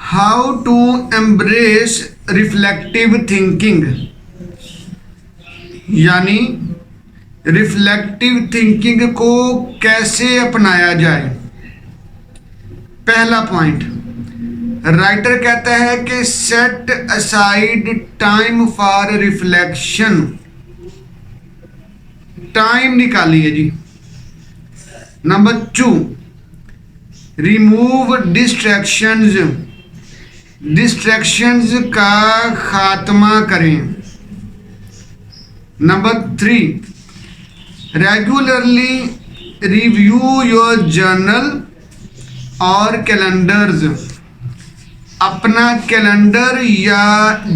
How to embrace reflective thinking, यानी reflective thinking को कैसे अपनाया जाए। पहला पॉइंट, राइटर कहता है कि set aside time for reflection, time निकालिए जी। नंबर 2, रिमूव डिस्ट्रैक्शंस, डिस्ट्रैक्शंस का खात्मा करें। Number 3, regularly review your journal और कैलेंडर्स, अपना कैलेंडर या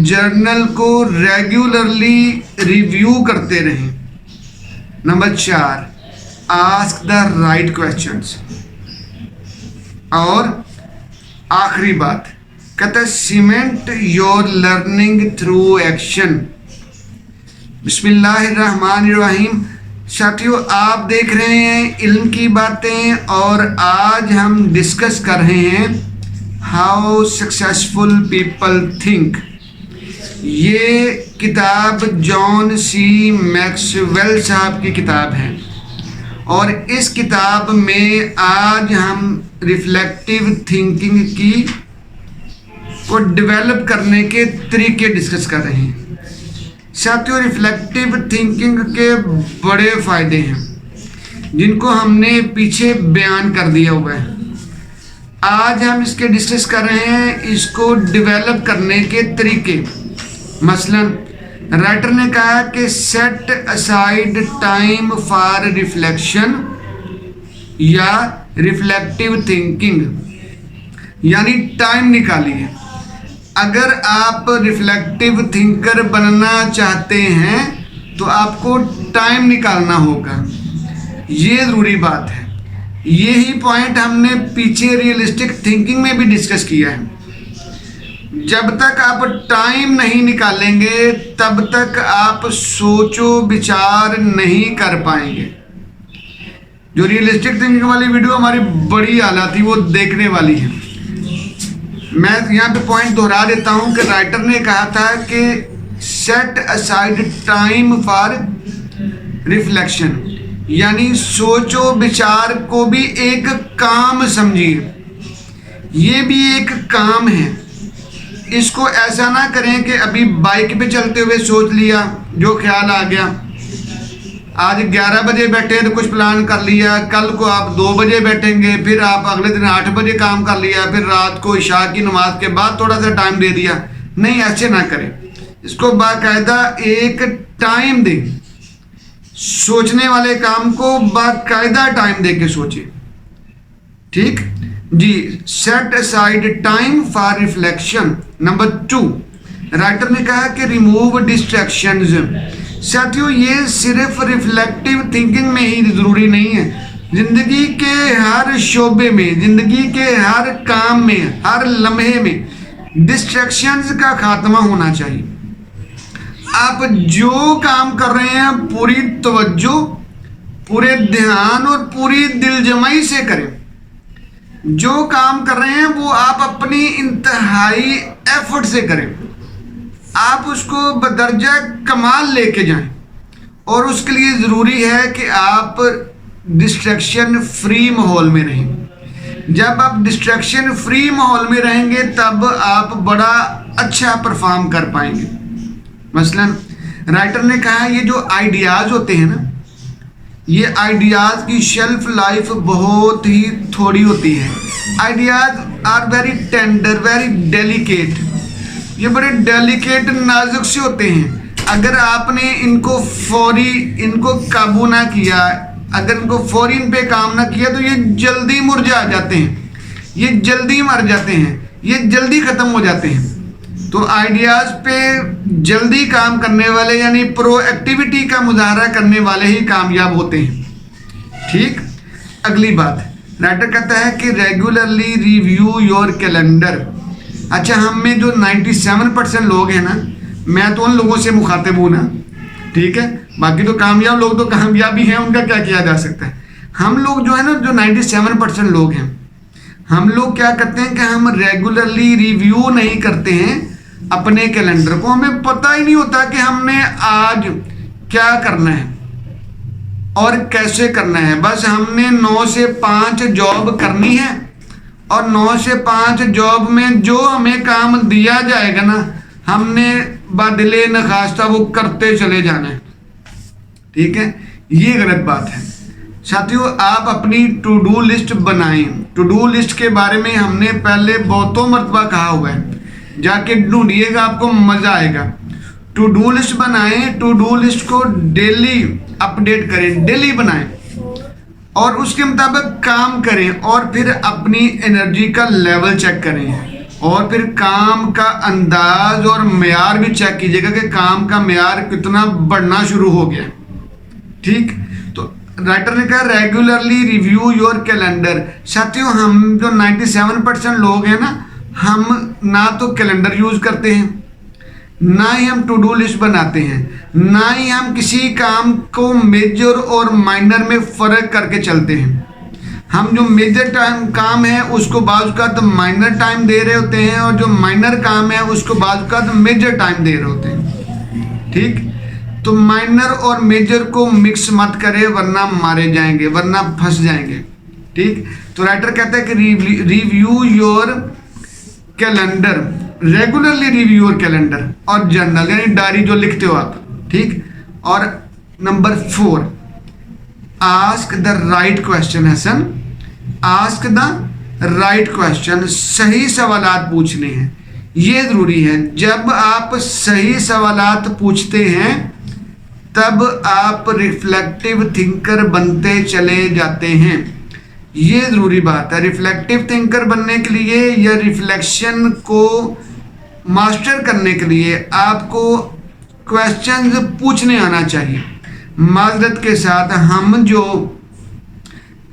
जर्नल को रेगुलरली रिव्यू करते रहें। Number 4, ask the right questions. और आखिरी बात कहता है cement your learning through action. बिस्मिल्लाहिर्रहमानिर्रहीम। साथियों, आप देख रहे हैं इल्म की बातें और आज हम डिस्कस कर रहे हैं हाउ सक्सेसफुल पीपल थिंक। ये किताब जॉन सी मैक्सवेल साहब की किताब है और इस किताब में आज हम रिफ्लेक्टिव थिंकिंग की को डेवलप करने के तरीके डिस्कस कर रहे हैं। साथियों, रिफ्लेक्टिव थिंकिंग के बड़े फ़ायदे हैं जिनको हमने पीछे बयान कर दिया हुआ है। आज हम इसके डिस्कस कर रहे हैं इसको डेवलप करने के तरीके। मसलन राइटर ने कहा कि set aside time for reflection या रिफ्लेक्टिव थिंकिंग, यानी टाइम निकालिए। अगर आप रिफ्लेक्टिव थिंकर बनना चाहते हैं तो आपको टाइम निकालना होगा, ये ज़रूरी बात है। यही पॉइंट हमने पीछे रियलिस्टिक थिंकिंग में भी डिस्कस किया है। जब तक आप टाइम नहीं निकालेंगे तब तक आप सोचो विचार नहीं कर पाएंगे। जो रियलिस्टिक थिंकिंग वाली वीडियो हमारी बड़ी आला थी वो देखने वाली है। मैं यहाँ पे पॉइंट दोहरा देता हूँ कि राइटर ने कहा था कि set aside time for reflection, यानी सोचो विचार को भी एक काम समझिए। ये भी एक काम है। इसको ऐसा ना करें कि अभी बाइक पे चलते हुए सोच लिया, जो ख्याल आ गया, आज 11 बजे बैठे तो कुछ प्लान कर लिया, कल को आप 2 बजे बैठेंगे, फिर आप अगले दिन 8 बजे काम कर लिया, फिर रात को इशा की नमाज के बाद थोड़ा सा टाइम दे दिया। नहीं, ऐसे ना करें। इसको बाकायदा एक टाइम दें। सोचने वाले काम को बाकायदा टाइम दे के सोचें। ठीक जी। Set aside time for reflection. Number 2, writer ने कहा कि रिमूव डिस्ट्रैक्शंस। साथियों, ये सिर्फ रिफ्लेक्टिव थिंकिंग में ही ज़रूरी नहीं है, ज़िंदगी के हर शोबे में, ज़िंदगी के हर काम में, हर लम्हे में डिस्ट्रैक्शंस का खात्मा होना चाहिए। आप जो काम कर रहे हैं पूरी तवज्जो, पूरे ध्यान और पूरी दिलजमाई से करें। जो काम कर रहे हैं वो आप अपनी इंतहाई एफर्ट से करें। आप उसको बदर्जा कमाल लेके जाएं और उसके लिए ज़रूरी है कि आप डिस्ट्रैक्शन फ्री माहौल में रहें। जब आप डिस्ट्रैक्शन फ्री माहौल में रहेंगे तब आप बड़ा अच्छा परफॉर्म कर पाएंगे। मसलन राइटर ने कहा ये जो आइडियाज़ होते हैं ना, ये आइडियाज़ की शेल्फ लाइफ बहुत ही थोड़ी होती है। Ideas are very tender, very delicate. ये बड़े डेलिकेट, नाजुक से होते हैं। अगर आपने इनको काबू ना किया, अगर इनको फौरी इन पे काम ना किया तो ये जल्दी मुरझा जाते हैं, ये जल्दी मर जाते हैं, ये जल्दी ख़त्म हो जाते हैं। तो आइडियाज़ पे जल्दी काम करने वाले यानी प्रोएक्टिविटी का मुजाहरा करने वाले ही कामयाब होते हैं। ठीक। अगली बात, राइटर कहता है कि रेगुलरली रिव्यू योर कैलेंडर। अच्छा, हम में जो 97% लोग हैं ना, मैं तो उन लोगों से मुखातिब हूँ ना, ठीक है। बाकी तो कामयाब लोग तो कामयाब ही हैं, उनका क्या किया जा सकता है। हम लोग जो है ना, जो 97% लोग हैं, हम लोग क्या करते हैं कि हम रेगुलरली रिव्यू नहीं करते हैं अपने कैलेंडर को। हमें पता ही नहीं होता कि हमने आज क्या करना है और कैसे करना है। बस हमने 9 से 5 जॉब करनी है और 9 से 5 जॉब में जो हमें काम दिया जाएगा ना, हमने बदले नखास्ता वो करते चले जाना है। ठीक है, ये गलत बात है साथियों। आप अपनी टू डू लिस्ट बनाएं। टू डू लिस्ट के बारे में हमने पहले बहुतों मरतबा कहा हुआ है, जाके ढूंढिएगा, आपको मजा आएगा। टू डू लिस्ट बनाएं, टू डू लिस्ट को डेली अपडेट करें, डेली बनाएं और उसके मुताबिक काम करें और फिर अपनी एनर्जी का लेवल चेक करें और फिर काम का अंदाज और मेयार भी चेक कीजिएगा कि काम का मेयार कितना बढ़ना शुरू हो गया। ठीक, तो राइटर ने कहा रेगुलरली रिव्यू योर कैलेंडर। साथियों, हम जो 97% लोग हैं ना, हम ना तो कैलेंडर यूज करते हैं, ना ही हम टू डू लिस्ट बनाते हैं, ना ही हम किसी काम को मेजर और माइनर में फ़र्क करके चलते हैं। हम जो मेजर टाइम काम है उसको बाज़ का तो माइनर टाइम दे रहे होते हैं और जो माइनर काम है उसको बाज़ का तो मेजर टाइम दे रहे होते हैं। ठीक, तो माइनर और मेजर को मिक्स मत करें वरना मारे जाएंगे, वरना फंस जाएंगे। ठीक, तो राइटर कहता है कि review your calendar, regularly review your calendar और जर्नल यानी डायरी जो लिखते हो आप। ठीक, और number 4, ask the right question. Hasan, ask the right question, सही सवालात पूछने हैं, ये ज़रूरी है। जब आप सही सवालात पूछते हैं तब आप रिफ्लेक्टिव थिंकर बनते चले जाते हैं। ये ज़रूरी बात है। रिफ्लेक्टिव थिंकर बनने के लिए या रिफ्लेक्शन को मास्टर करने के लिए आपको क्वेश्चंस पूछने आना चाहिए। माजरत के साथ, हम जो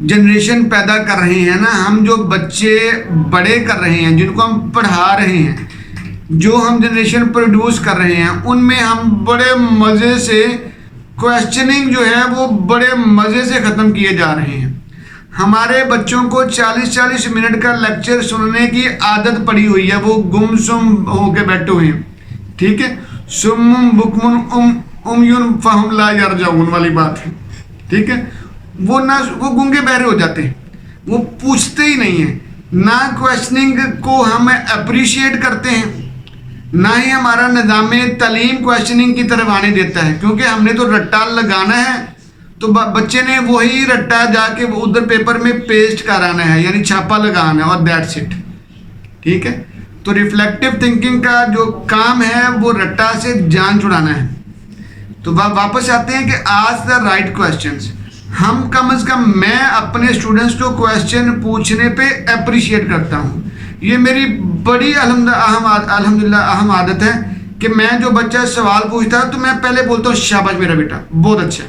जनरेशन पैदा कर रहे हैं ना, हम जो बच्चे बड़े कर रहे हैं, जिनको हम पढ़ा रहे हैं, जो हम जनरेशन प्रोड्यूस कर रहे हैं, उनमें हम बड़े मज़े से क्वेश्चनिंग जो है वो बड़े मज़े से ख़त्म किए जा रहे हैं। हमारे बच्चों को 40-40 मिनट का लेक्चर सुनने की आदत पड़ी हुई है, वो गुमसुम होके बैठे हुए हैं। ठीक है, सुम बुकमुन उमयुन फहम ला यरजाउन वाली बात है। ठीक है, वो गूंगे बहरे हो जाते हैं, वो पूछते ही नहीं है। ना क्वेश्चनिंग को हम अप्रिशिएट करते हैं, ना ही हमारा निज़ाम तालीम क्वेश्चनिंग की तरफ आने देता है, क्योंकि हमने तो रट्टा लगाना है, तो बच्चे ने वही रट्टा जाके उधर पेपर में पेस्ट कराना है, यानी छापा लगाना है और दैट्स इट। ठीक है, तो रिफ्लेक्टिव थिंकिंग का जो काम है वो रट्टा से जान छुड़ाना है। तो वापस आते हैं कि आस्क द राइट क्वेश्चंस। हम कम से कम, मैं अपने स्टूडेंट्स को क्वेश्चन पूछने पे अप्रिशिएट करता हूँ। ये मेरी बड़ी अल्हम्दुलिल्लाह अहम आदत है कि मैं जो बच्चा सवाल पूछता है तो मैं पहले बोलता हूँ शाबाश मेरा बेटा, बहुत अच्छा,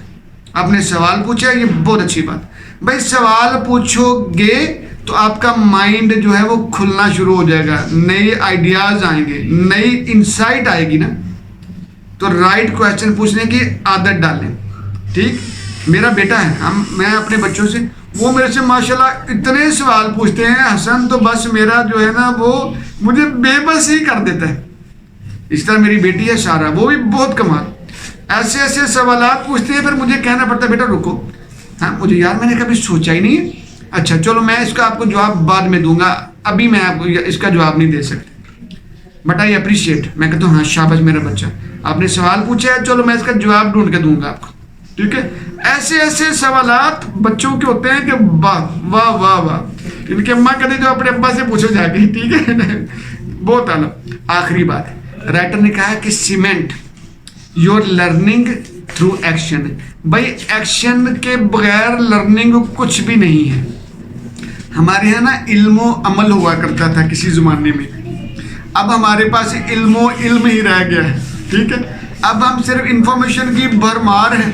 आपने सवाल पूछा, ये बहुत अच्छी बात। भाई सवाल पूछोगे तो आपका माइंड जो है वो खुलना शुरू हो जाएगा, नए आइडियाज़ आएंगे, नई इंसाइट आएगी ना। तो राइट क्वेश्चन पूछने की आदत डालें। ठीक, मेरा बेटा है, मैं अपने बच्चों से, वो मेरे से माशाल्लाह इतने सवाल पूछते हैं हसन, तो बस मेरा जो है ना वो मुझे बेबस ही कर देता है। इस तरह मेरी बेटी है सारा, वो भी बहुत कमाल, ऐसे ऐसे सवालात पूछते हैं, फिर मुझे कहना पड़ता है बेटा रुको, हाँ मुझे यार मैंने कभी सोचा ही नहीं है, अच्छा चलो मैं इसका आपको जवाब बाद में दूंगा, अभी मैं आपको इसका जवाब नहीं दे सकता, बट आई अप्रिशिएट। मैं कहता हूँ हाँ शाबाश मेरा बच्चा, आपने सवाल पूछा है, चलो मैं इसका जवाब ढूंढ के दूंगा आपको। ठीक है, ऐसे ऐसे सवालात बच्चों के होते हैं कि वाह वाह वाह वाह, इनके अम्मा कहते जो अपने अब्बा से पूछो जाके। ठीक है, बहुत आला। आखिरी बात, राइटर ने कहा कि cement your learning through action. भाई एक्शन के बगैर लर्निंग कुछ भी नहीं है। हमारे यहाँ ना इल्मो अमल हुआ करता था किसी ज़माने में, अब हमारे पास इल्मो इल्म ही रह गया है। ठीक है, अब हम सिर्फ इंफॉर्मेशन की भरमार है,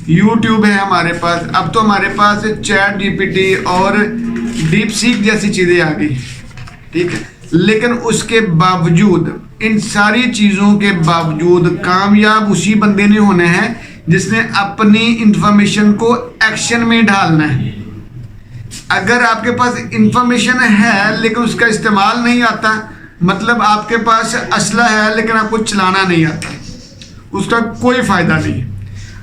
यूट्यूब है हमारे पास, अब तो हमारे पास चैट जीपीटी और डीप सीक जैसी चीज़ें आ गई। ठीक है, लेकिन उसके बावजूद, इन सारी चीज़ों के बावजूद कामयाब उसी बंदे ने होना है जिसने अपनी इंफॉर्मेशन को एक्शन में ढालना है। अगर आपके पास इंफॉर्मेशन है लेकिन उसका इस्तेमाल नहीं आता, मतलब आपके पास असला है लेकिन आपको चलाना नहीं आता, उसका कोई फ़ायदा नहीं।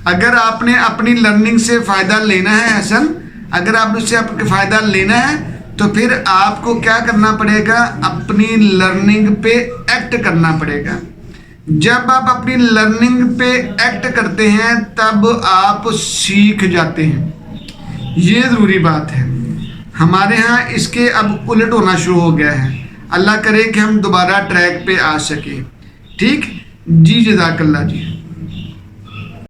अगर आपने अपनी लर्निंग से फ़ायदा लेना है हसन, अगर आपने उससे आपको फ़ायदा लेना है तो फिर आपको क्या करना पड़ेगा, अपनी लर्निंग पे एक्ट करना पड़ेगा। जब आप अपनी लर्निंग पे एक्ट करते हैं तब आप सीख जाते हैं। ये ज़रूरी बात है। हमारे यहाँ इसके अब उलट होना शुरू हो गया है। अल्लाह करे कि हम दोबारा ट्रैक पे आ सके। ठीक जी, जज़ाकल्लाह जी।